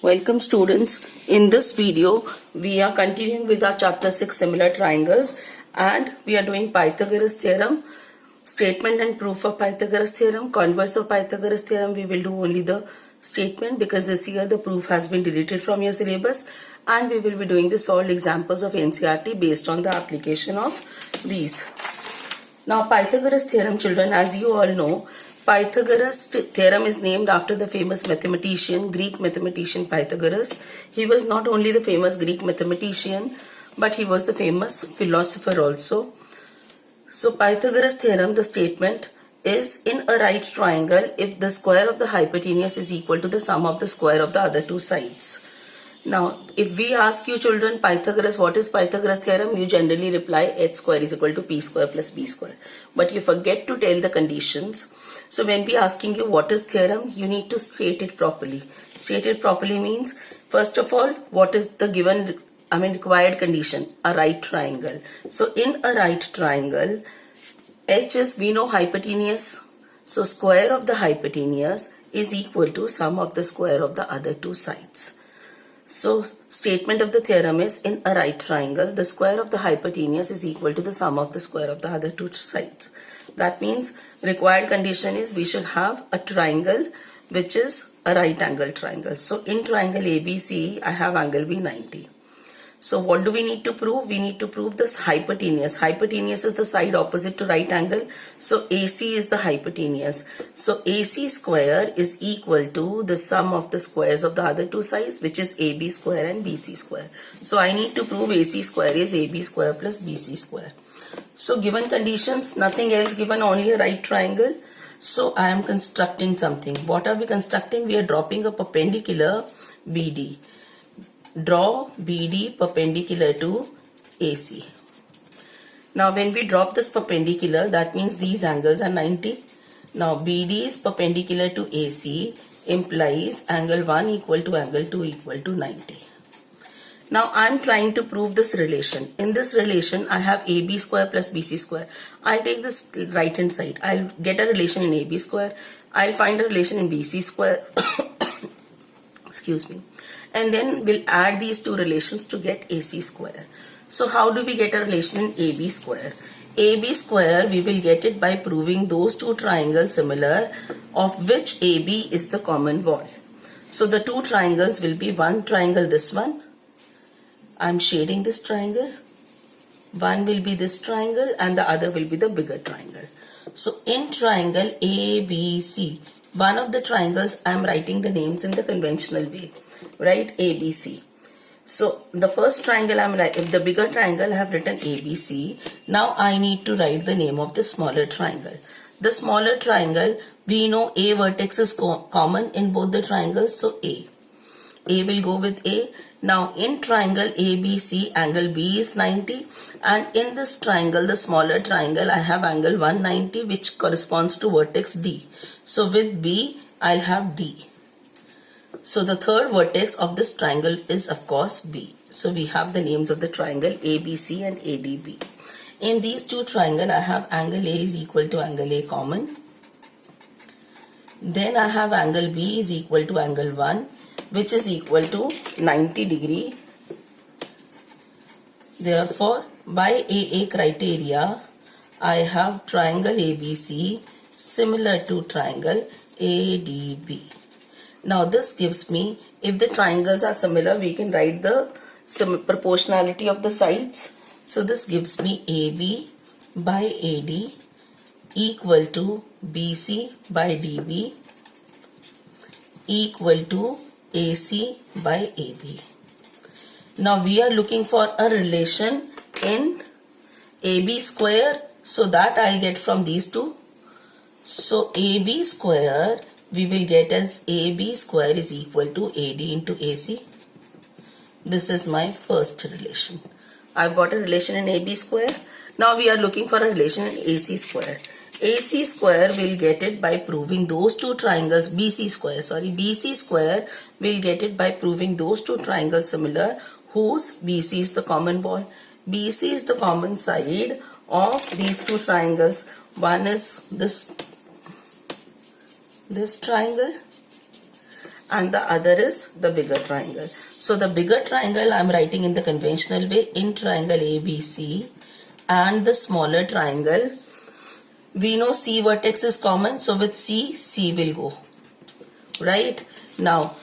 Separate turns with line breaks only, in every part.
Welcome students. In this video, we are continuing with our chapter 6 similar triangles and we are doing Pythagoras theorem, statement and proof of Pythagoras theorem, converse of Pythagoras theorem. We will do only the statement because this year the proof has been deleted from your syllabus, and we will be doing the solved examples of NCERT based on the application of these. Now Pythagoras theorem, children, as you all know, Pythagoras theorem is named after the famous mathematician, Greek mathematician Pythagoras. He was not only the famous Greek mathematician, but he was the famous philosopher also. So Pythagoras theorem, the statement is, in a right triangle, if the square of the hypotenuse is equal to the sum of the square of the other two sides. Now, if we ask you children, Pythagoras, what is Pythagoras theorem? You generally reply h square is equal to p square plus b square. But you forget to tell the conditions. So when we asking you what is theorem, you need to state it properly. State it properly means, first of all, what is the given, required condition? A right triangle. So in a right triangle, h is, we know, hypotenuse. So square of the hypotenuse is equal to sum of the square of the other two sides. So statement of the theorem is, in a right triangle, the square of the hypotenuse is equal to the sum of the square of the other two sides. That means required condition is we should have a triangle which is a right angle triangle. So in triangle ABC, I have angle B 90. So what do we need to prove? We need to prove this hypotenuse. Hypotenuse is the side opposite to right angle. So AC is the hypotenuse. So AC square is equal to the sum of the squares of the other two sides, which is AB square and BC square. So I need to prove AC square is AB square plus BC square. So given conditions, nothing else given, only a right triangle. So I am constructing something. What are we constructing? We are dropping a perpendicular BD. Draw BD perpendicular to AC. Now when we drop this perpendicular, that means these angles are 90. Now BD is perpendicular to AC implies angle 1 equal to angle 2 equal to 90. Now I am trying to prove this relation. In this relation, I have AB square plus BC square. I'll take this right hand side. I'll get a relation in AB square. I'll find a relation in BC square. Excuse me. And then we'll add these two relations to get AC square. So how do we get a relation in AB square? AB square, we will get it by proving those two triangles similar, of which AB is the common wall. So the two triangles will be one triangle, this one. I'm shading this triangle. One will be this triangle and the other will be the bigger triangle. So in triangle ABC, one of the triangles, I'm writing the names in the conventional way. Right? ABC. So the first triangle, if the bigger triangle, I have written ABC. Now I need to write the name of the smaller triangle. The smaller triangle, we know A vertex is common in both the triangles. So A will go with A. Now in triangle ABC, angle B is 90, and in this triangle, the smaller triangle, I have angle 190 which corresponds to vertex D. So with B, I'll have D. So the third vertex of this triangle is of course B. So we have the names of the triangle ABC and ADB. In these two triangles, I have angle A is equal to angle A common. Then I have angle B is equal to angle 1, which is equal to 90 degree. Therefore, by AA criteria, I have triangle ABC similar to triangle ADB. Now this gives me, if the triangles are similar, we can write the proportionality of the sides. So this gives me AB by AD equal to BC by DB equal to AC by AB. Now we are looking for a relation in AB square, so that I'll get from these two. So AB square we will get as AB square is equal to AD into AC. This is my first relation. I've got a relation in AB square. Now we are looking for a relation in AC square. AC square will get it by proving those two triangles, BC square will get it by proving those two triangles similar, whose BC is the common wall. BC is the common side of these two triangles. One is this triangle and the other is the bigger triangle. So the bigger triangle I'm writing in the conventional way, in triangle ABC, and the smaller triangle, we know C vertex is common, so with C will go. Right? Now,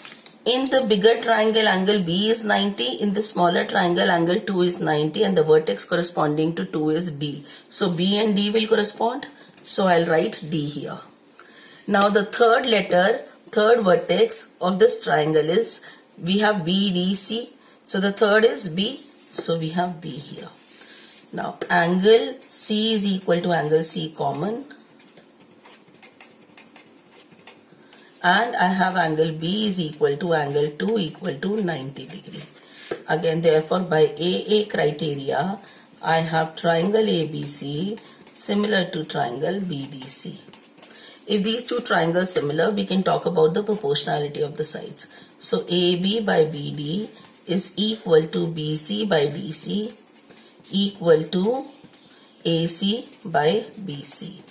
in the bigger triangle, angle B is 90. In the smaller triangle, angle 2 is 90, and the vertex corresponding to 2 is D. So B and D will correspond. So I'll write D here. Now the third vertex of this triangle is, we have BDC. So the third is B. So we have B here. Now angle C is equal to angle C common. And I have angle B is equal to angle 2 equal to 90 degree. Again, therefore, by AA criteria, I have triangle ABC similar to triangle BDC. If these two triangles similar, we can talk about the proportionality of the sides. So AB by BD is equal to BC by DC equal to AC by BC.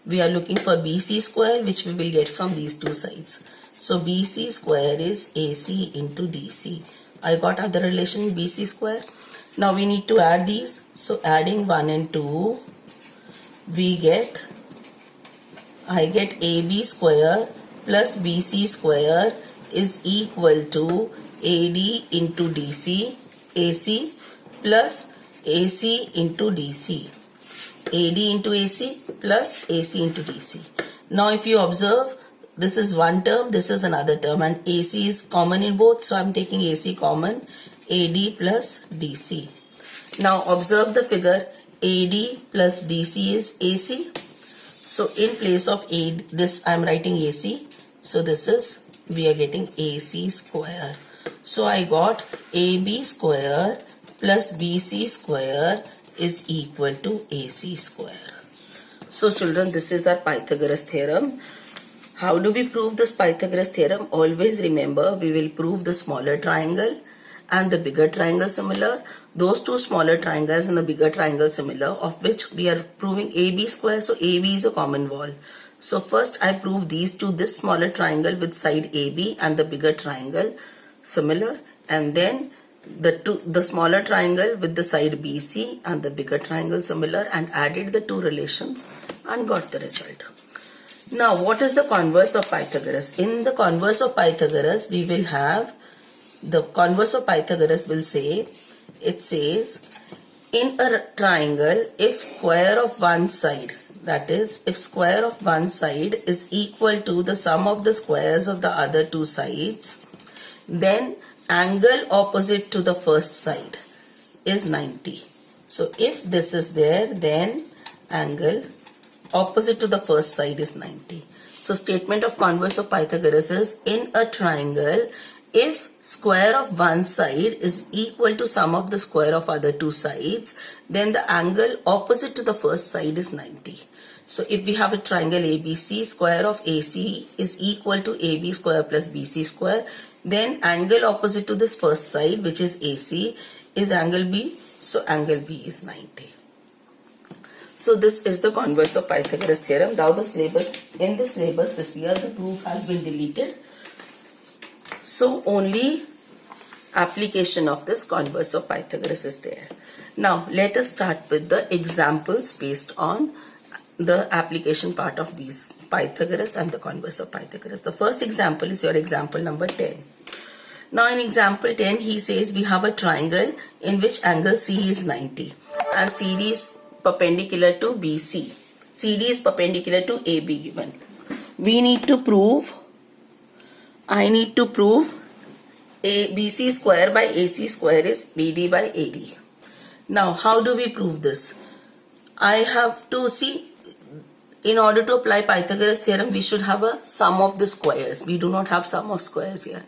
We are looking for BC square, which we will get from these two sides. So BC square is AC into DC. I got other relation BC square. Now we need to add these. So adding 1 and 2, I get AB square plus BC square is equal to AD into DC, AC plus AC into DC. AD into AC plus AC into DC. Now if you observe, this is one term, this is another term, and AC is common in both, so I'm taking AC common, AD plus DC. Now observe the figure, AD plus DC is AC. So in place of AD, this I'm writing AC. So this is, we are getting AC square. So I got AB square plus BC square is equal to AC square. So children, this is our Pythagoras theorem. How do we prove this Pythagoras theorem? Always remember, we will prove the smaller triangle and the bigger triangle similar. Those two smaller triangles and the bigger triangle similar, of which we are proving AB square. So AB is a common wall. So first I prove these two, this smaller triangle with side AB and the bigger triangle similar, and then the smaller triangle with the side BC and the bigger triangle similar, and added the two relations and got the result. Now what is the converse of Pythagoras? In the converse of Pythagoras, we will have, the converse of Pythagoras will say, it says, in a triangle, if square of one side, that is, if square of one side is equal to the sum of the squares of the other two sides, then angle opposite to the first side is 90. So if this is there, then angle opposite to the first side is 90. So statement of converse of Pythagoras is, in a triangle, if square of one side is equal to sum of the square of other two sides, then the angle opposite to the first side is 90. So if we have a triangle ABC, square of AC is equal to AB square plus BC square, then angle opposite to this first side, which is AC, is angle B. So angle B is 90. So this is the converse of Pythagoras theorem. Now the syllabus, in the syllabus this year, the proof has been deleted. So only application of this converse of Pythagoras is there. Now let us start with the examples based on the application part of these Pythagoras and the converse of Pythagoras. The first example is your example number 10. Now in example 10, he says we have a triangle in which angle C is 90 and CD is perpendicular to BC. CD is perpendicular to AB given. I need to prove BC square by AC square is BD by AD. Now how do we prove this? I have to see, in order to apply Pythagoras theorem, we should have a sum of the squares. We do not have sum of squares here.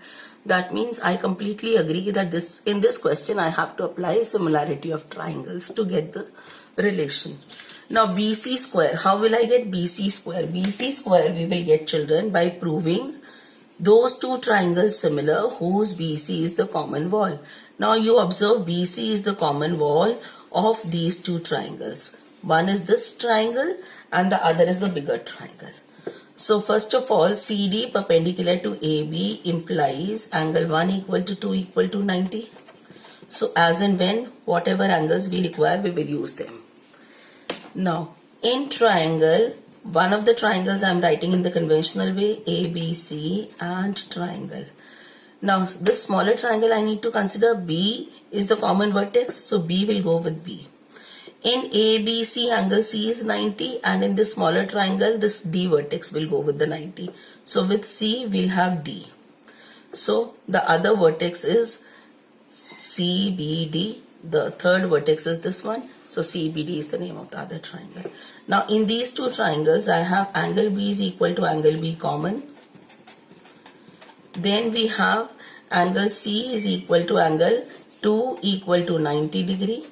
That means I completely agree that in this question I have to apply similarity of triangles to get the relation. Now BC square, how will I get BC square? BC square we will get, children, by proving those two triangles similar whose BC is the common wall. Now you observe BC is the common wall of these two triangles. One is this triangle and the other is the bigger triangle. So first of all, CD perpendicular to AB implies angle 1 equal to 2 equal to 90. So as and when whatever angles we require, we will use them. Now in triangle, one of the triangles I am writing in the conventional way, ABC and triangle. Now this smaller triangle I need to consider B is the common vertex, so B will go with B. In ABC, angle C is 90, and in this smaller triangle, this D vertex will go with the 90. So with C, we'll have D. So the other vertex is CBD. The third vertex is this one. So CBD is the name of the other triangle. Now in these two triangles, I have angle B is equal to angle B common. Then we have angle C is equal to angle 2 equal to 90 degree.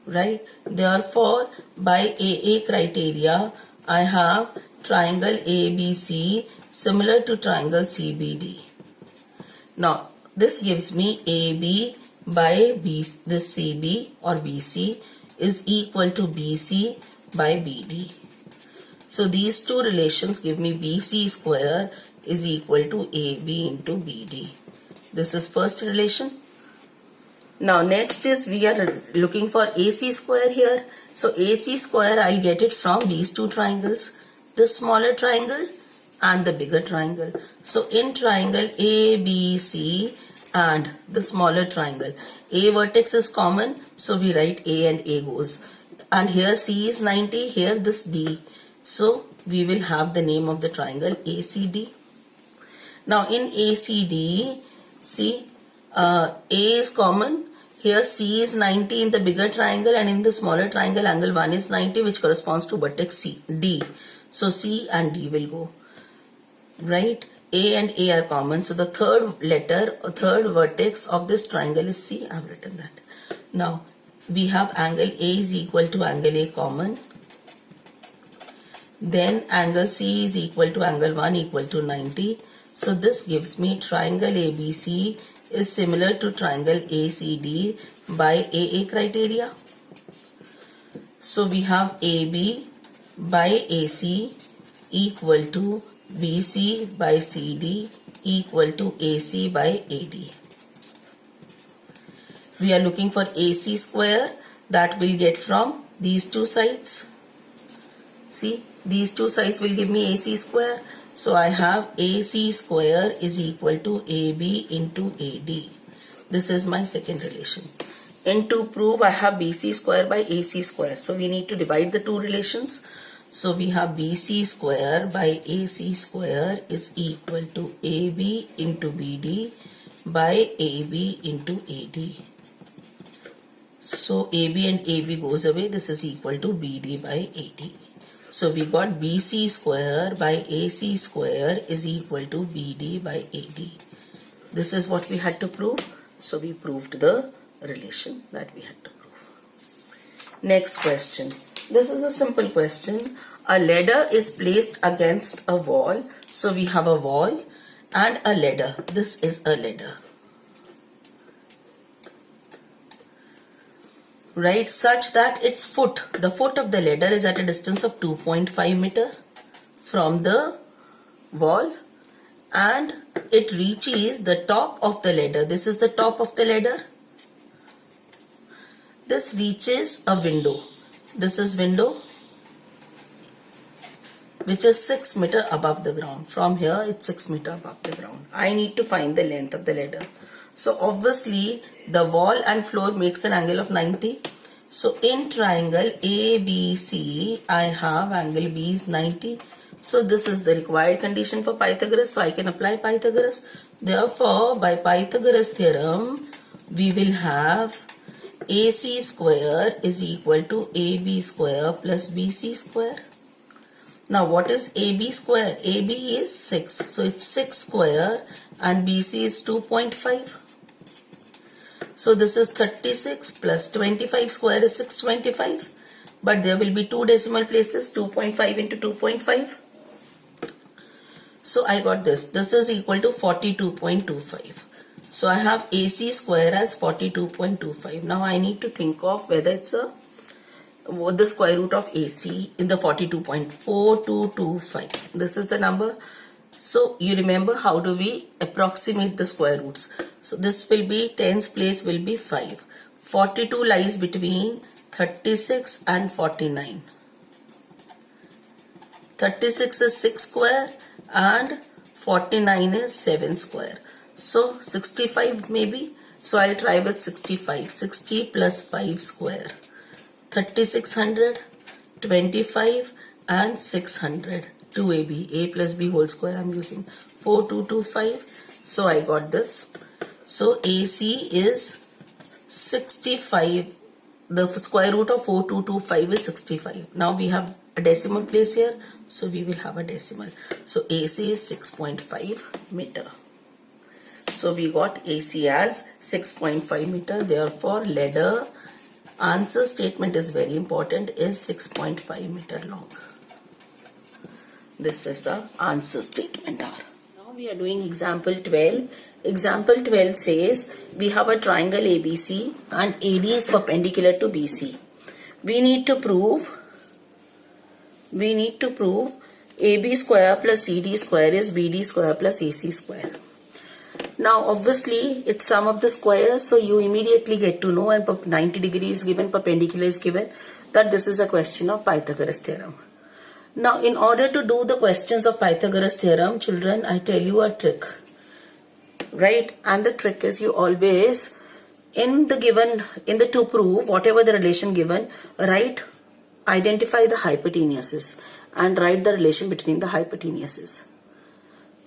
Right? Therefore, by AA criteria, I have triangle ABC similar to triangle CBD. Now, this gives me AB by B, this CB or BC is equal to BC by BD. So, these two relations give me BC square is equal to AB into BD. This is first relation. Now next is we are looking for AC square here. So AC square I'll get it from these two triangles, the smaller triangle and the bigger triangle. So in triangle ABC and the smaller triangle, A vertex is common, so we write A and A goes. And here C is 90, here this D. So we will have the name of the triangle ACD. Now in ACD, see A is common. Here C is 90 in the bigger triangle, and in the smaller triangle angle 1 is 90, which corresponds to vertex C, D. So C and D will go. Right? A and A are common. So the third letter or third vertex of this triangle is C. I have written that. Now we have angle A is equal to angle A common. Then angle C is equal to angle 1 equal to 90. So this gives me triangle ABC is similar to triangle ACD by AA criteria. So we have AB by AC equal to BC by CD equal to AC by AD. We are looking for AC square, that will get from these two sides. See, these two sides will give me AC square. So I have AC square is equal to AB into AD. This is my second relation. And to prove, I have BC square by AC square. So we need to divide the two relations. So we have BC square by AC square is equal to AB into BD by AB into AD. So AB and AB goes away. This is equal to BD by AD. So we got BC square by AC square is equal to BD by AD. This is what we had to prove. So we proved the relation that we had to prove. Next question. This is a simple question. A ladder is placed against a wall. So we have a wall and a ladder. This is a ladder. Right, such that its foot, the foot of the ladder is at a distance of 2.5 meter from the wall, and it reaches the top of the ladder. This is the top of the ladder. This reaches a window. This is window, which is 6 meter above the ground. From here it's 6 meter above the ground. I need to find the length of the ladder. So obviously the wall and floor makes an angle of 90. So in triangle ABC, I have angle B is 90. So this is the required condition for Pythagoras. So I can apply Pythagoras. Therefore, by Pythagoras theorem, we will have AC square is equal to AB square plus BC square. Now what is AB square? AB is 6. So it's 6 square and BC is 2.5. So this is 36 plus 25 square is 625. But there will be two decimal places, 2.5 into 2.5. So I got this. This is equal to 42.25. So I have AC square as 42.25. Now I need to think of whether it's a the square root of AC in the 42.4225. This is the number. So you remember how do we approximate the square roots. So this will be, tens place will be 5. 42 lies between 36 and 49. 36 is 6 square and 49 is 7 square. So 65 maybe. So I'll try with 65. 60 plus 5 square. 3600, 25 and 600. 2AB. A plus B whole square I'm using. 4225. So I got this. So AC is 65. The square root of 4225 is 65. Now we have a decimal place here. So we will have a decimal. So AC is 6.5 meter. So we got AC as 6.5 meter. Therefore, ladder answer statement is very important, is 6.5 meter long. This is the answer statement R. Now we are doing example 12. Example 12 says we have a triangle ABC and AD is perpendicular to BC. We need to prove AB square plus CD square is BD square plus AC square. Now obviously it's sum of the squares, so you immediately get to know, and 90 degrees given, perpendicular is given, that this is a question of Pythagoras theorem. Now in order to do the questions of Pythagoras theorem, children, I tell you a trick, right? And the trick is, you always to prove whatever the relation given, identify the hypotenuses and write the relation between the hypotenuses.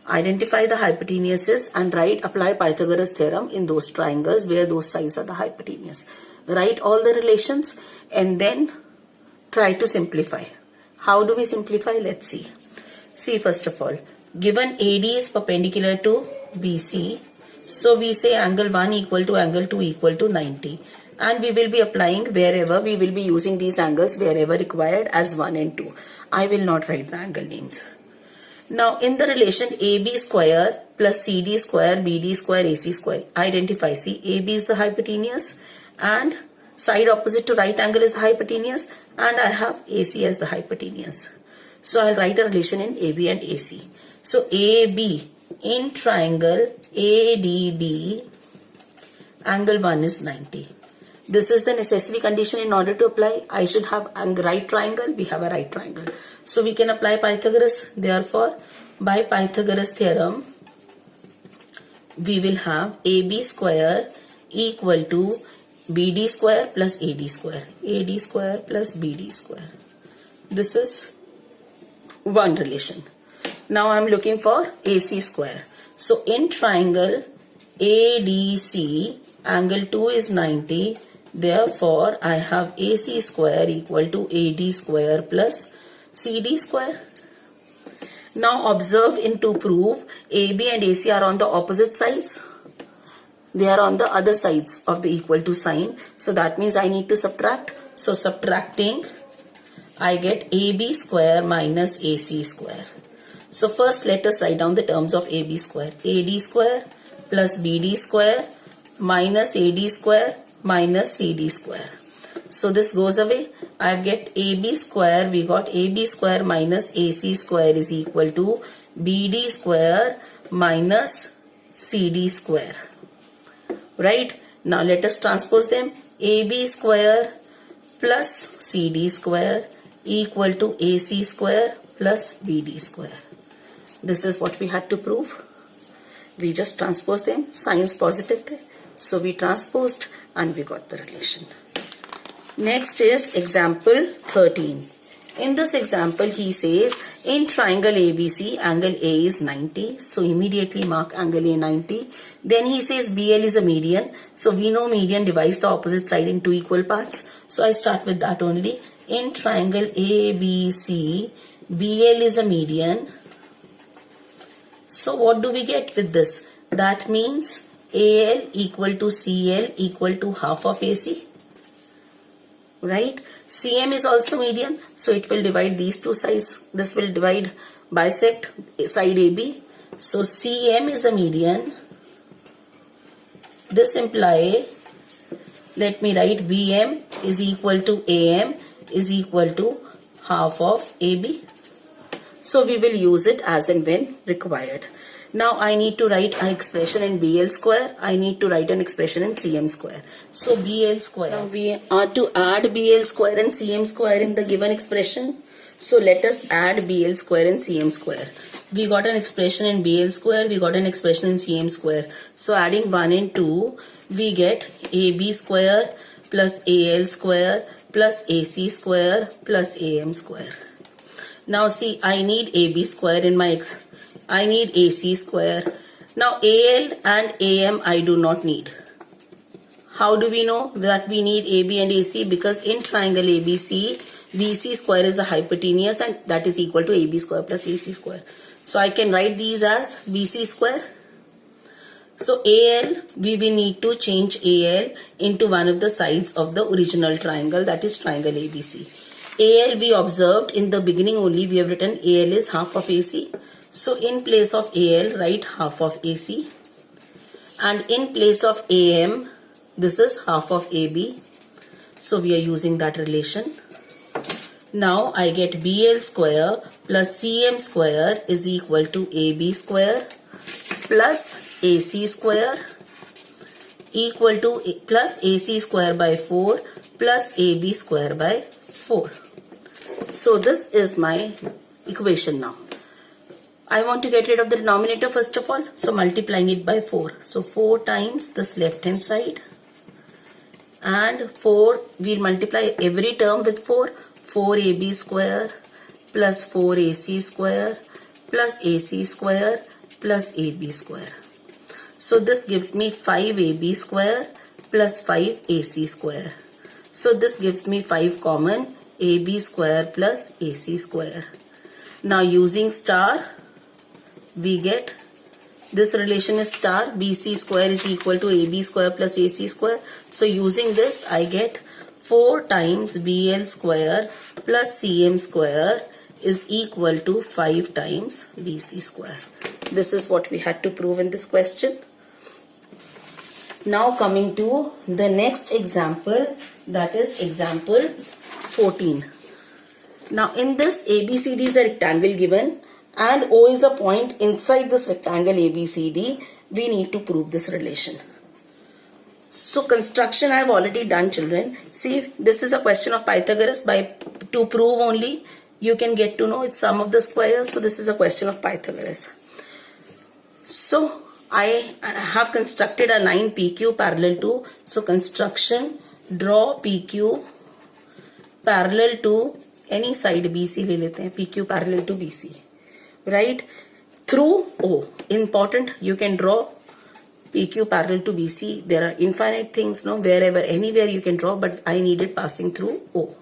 Identify the hypotenuses and apply Pythagoras theorem in those triangles where those sides are the hypotenuse. Write all the relations and then try to simplify. How do we simplify? Let's see. See, first of all, given AD is perpendicular to BC, so we say angle 1 equal to angle 2 equal to 90. And we will be applying wherever, we will be using these angles wherever required as 1 and 2. I will not write the angle names. Now in the relation AB square plus CD square, BD square, AC square, identify. See, AB is the hypotenuse and side opposite to right angle is the hypotenuse, and I have AC as the hypotenuse. So I'll write a relation in AB and AC. So AB in triangle ADB, angle 1 is 90. This is the necessary condition in order to apply. I should have a right triangle. We have a right triangle. So we can apply Pythagoras. Therefore, by Pythagoras theorem, we will have AB square equal to BD square plus AD square. AD square plus BD square. This is one relation. Now I am looking for AC square. So in triangle ADC, angle 2 is 90. Therefore, I have AC square equal to AD square plus CD square. Now observe, in to prove, AB and AC are on the opposite sides. They are on the other sides of the equal to sign. So that means I need to subtract. So subtracting, I get AB square minus AC square. So first let us write down the terms of AB square. AD square plus BD square minus AD square minus CD square. So this goes away. I get AB square. We got AB square minus AC square is equal to BD square minus CD square. Right? Now let us transpose them. AB square plus CD square equal to AC square plus BD square. This is what we had to prove. We just transposed them. Signs positive there. So we transposed and we got the relation. Next is example 13. In this example, he says in triangle ABC, angle A is 90. So immediately mark angle A 90. Then he says BL is a median. So we know median divides the opposite side in two equal parts. So I start with that only. In triangle ABC, BL is a median. So what do we get with this? That means AL equal to CL equal to half of AC. Right? CM is also median. So it will divide these two sides. This will bisect side AB. So CM is a median. This implies, let me write BM is equal to AM. is equal to half of AB. So we will use it as and when required. Now I need to write an expression in BL square. I need to write an expression in CM square. So BL square. Now we are to add BL square and CM square in the given expression. So let us add BL square and CM square. We got an expression in BL square. We got an expression in CM square. So adding 1 and 2, we get AB square plus AL square plus AC square plus AM square. Now see, I need AB square in my I need AC square. Now AL and AM I do not need. How do we know that we need AB and AC? Because in triangle ABC, BC square is the hypotenuse and that is equal to AB square plus AC square. So I can write these as BC square. So AL, we will need to change AL into one of the sides of the original triangle, that is triangle ABC. AL we observed in the beginning only, we have written AL is half of AC. So in place of AL, write half of AC. And in place of AM, this is half of AB. So we are using that relation. Now I get BL square plus CM square is equal to AB square plus AC square equal to plus AC square by 4 plus AB square by 4. So this is my equation now. I want to get rid of the denominator first of all. So multiplying it by 4. So 4 times this left hand side. And 4, we'll multiply every term with 4. 4AB square plus 4AC square plus AC square plus AB square. So this gives me 5AB square plus 5AC square. So this gives me 5 common, AB square plus AC square. Now using star, we get this relation is star, BC square is equal to AB square plus AC square. So using this, I get 4 times BL square plus CM square is equal to 5 times BC square. This is what we had to prove in this question. Now coming to the next example, that is example 14. Now in this ABCD is a rectangle given and O is a point inside this rectangle ABCD. We need to prove this relation. So construction I have already done, children. See, this is a question of Pythagoras. To prove only, you can get to know it's sum of the squares. So this is a question of Pythagoras. So I have constructed a line PQ parallel to. So construction, draw PQ parallel to any side BC ले लेते हैं, PQ parallel to BC, right? Through O. Important, you can draw PQ parallel to BC. There are infinite things, no, wherever, anywhere you can draw, but I needed passing through O.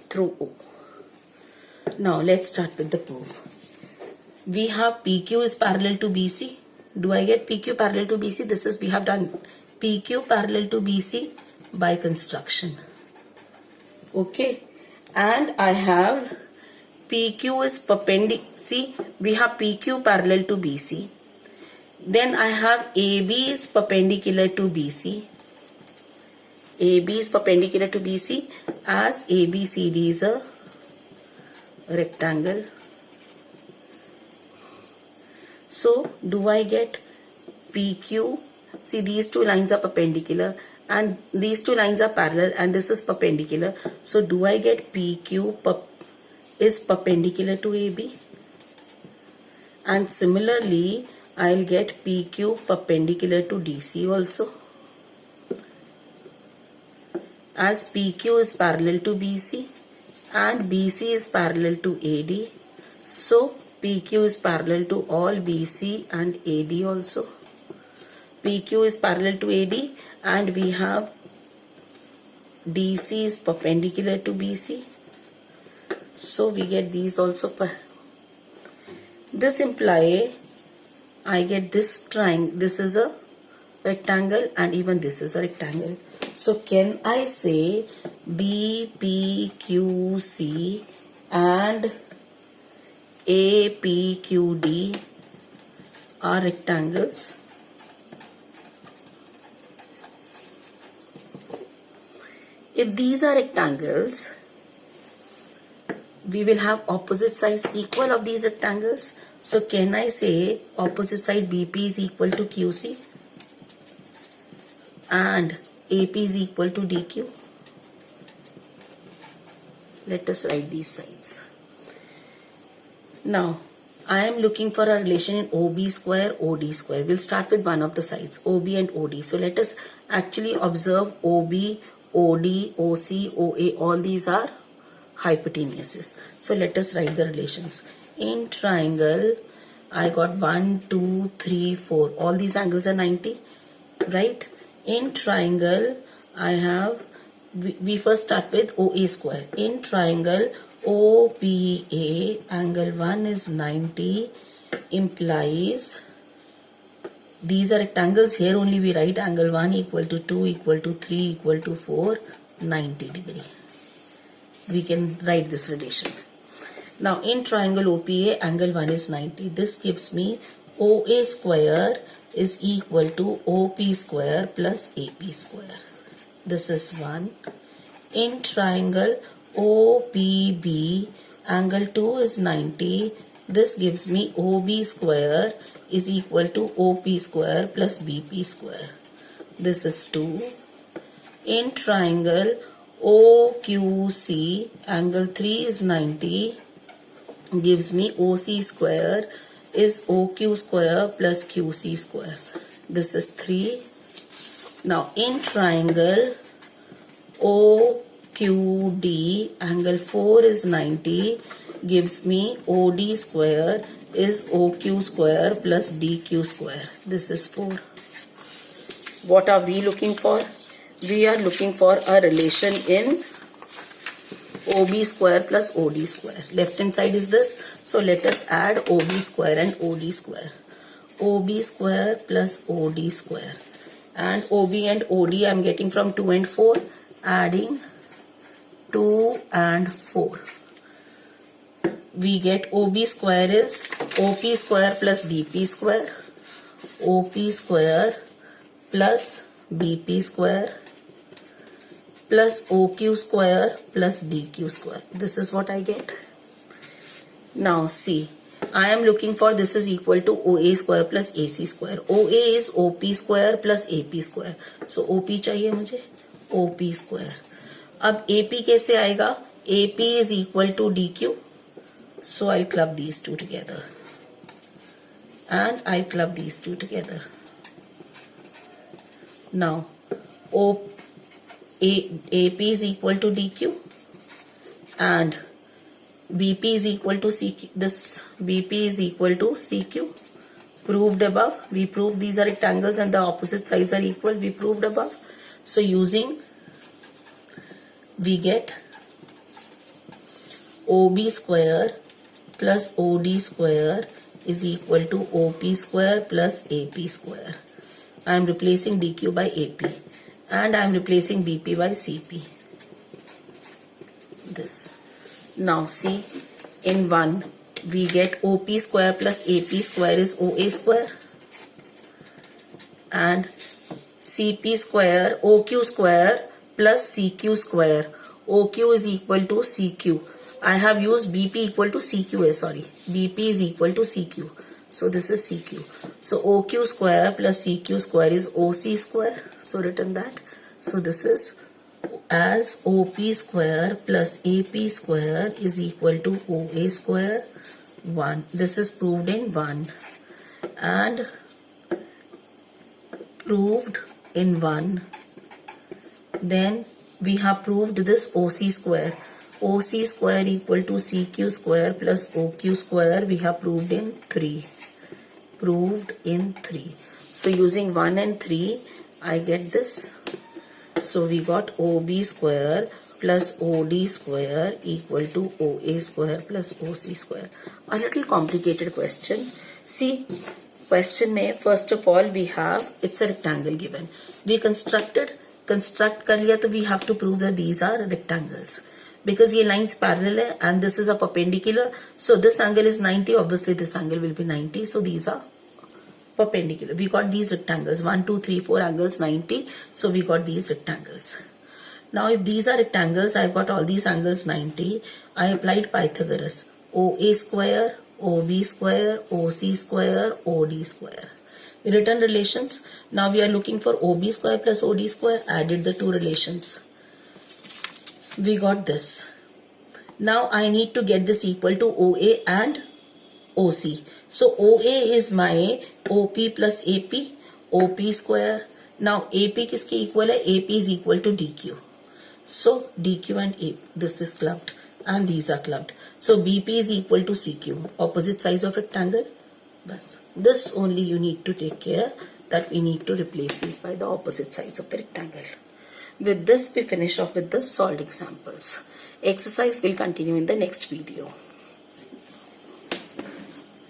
Through O. Now let's start with the proof. We have PQ is parallel to BC. Do I get PQ parallel to BC? This is, we have done PQ parallel to BC by construction. Okay. And I have PQ is perpendicular. See, we have PQ parallel to BC. Then I have AB is perpendicular to BC. AB is perpendicular to BC as ABCD is a rectangle. So do I get PQ? See, these two lines are perpendicular and these two lines are parallel and this is perpendicular. So do I get PQ is perpendicular to AB? And similarly, I'll get PQ perpendicular to DC also. As PQ is parallel to BC and BC is parallel to AD. So PQ is parallel to all BC and AD also. PQ is parallel to AD and we have DC is perpendicular to BC. So we get these also. This imply I get this triangle. This is a rectangle and even this is a rectangle. So can I say BPQC and APQD are rectangles? If these are rectangles, we will have opposite sides equal of these rectangles. So can I say opposite side BP is equal to QC and AP is equal to DQ? Let us write these sides. Now I am looking for a relation in OB square, OD square. We'll start with one of the sides, OB and OD. So let us actually observe OB, OD, OC, OA. All these are hypotenuses. So let us write the relations. In triangle, I got 1, 2, 3, 4. All these angles are 90, right? In triangle, I have, we first start with OA square. In triangle, OBA, angle 1 is 90, implies, these are rectangles, here only we write angle 1 equal to 2 equal to 3 equal to 4, 90 degree. We can write this relation. Now in triangle OPA, angle 1 is 90. This gives me OA square is equal to OP square plus AP square. This is 1. In triangle OPB, angle 2 is 90. This gives me OB square is equal to OP square plus BP square. This is 2. In triangle OQC, angle 3 is 90, gives me OC square is OQ square plus QC square. This is 3. Now in triangle OQD, angle 4 is 90, gives me OD square is OQ square plus DQ square. This is 4. What are we looking for? We are looking for a relation in OB square plus OD square. Left hand side is this. So let us add OB square and OD square. OB square plus OD square. And OB and OD I am getting from 2 and 4. Adding 2 and 4. We get OB square is OP square plus BP square. OP square plus BP square plus OQ square plus DQ square. This is what I get. Now see, I am looking for this is equal to OA square plus AC square. OA is OP square plus AP square. So OP चाहिए मुझे, OP square. अब AP कैसे आएगा? AP is equal to DQ. So I'll club these two together. And I'll club these two together. Now AP is equal to DQ and BP is equal to CQ. This BP is equal to CQ. Proved above. We proved these are rectangles and the opposite sides are equal. We proved above. So using, we get OB square plus OD square is equal to OP square plus AP square. I am replacing DQ by AP and I am replacing BP by CP. This. Now see, in 1 we get OP square plus AP square is OA square and CP square, OQ square plus CQ square. OQ is equal to CQ. I have used BP equal to CQ, sorry. BP is equal to CQ. So this is CQ. So OQ square plus CQ square is OC square. So written that. So this is as OP square plus AP square is equal to OA square 1. This is proved in 1 and proved in 1. Then we have proved this OC square. OC square equal to CQ square plus OQ square we have proved in 3. Proved in 3. So using 1 and 3 I get this. So we got OB square plus OD square equal to OA square plus OC square. A little complicated question. See, question में first of all we have, it's a rectangle given. We construct कर लिया तो we have to prove that these are rectangles. Because ये lines parallel है and this is a perpendicular. So this angle is 90. Obviously this angle will be 90. So these are perpendicular. We got these rectangles 1, 2, 3, 4 angles 90. So we got these rectangles. Now if these are rectangles, I've got all these angles 90. I applied Pythagoras. OA square, OB square, OC square, OD square. Written relations. Now we are looking for OB square plus OD square. Added the two relations. We got this. Now I need to get this equal to OA and OC. So OA is my OP plus AP, OP square. Now AP किसके equal है? AP is equal to DQ. So DQ and AP, this is clubbed and these are clubbed. So BP is equal to CQ, opposite sides of rectangle. Bas. This only you need to take care that we need to replace these by the opposite sides of the rectangle. With this we finish off with the solved examples. Exercise will continue in the next video.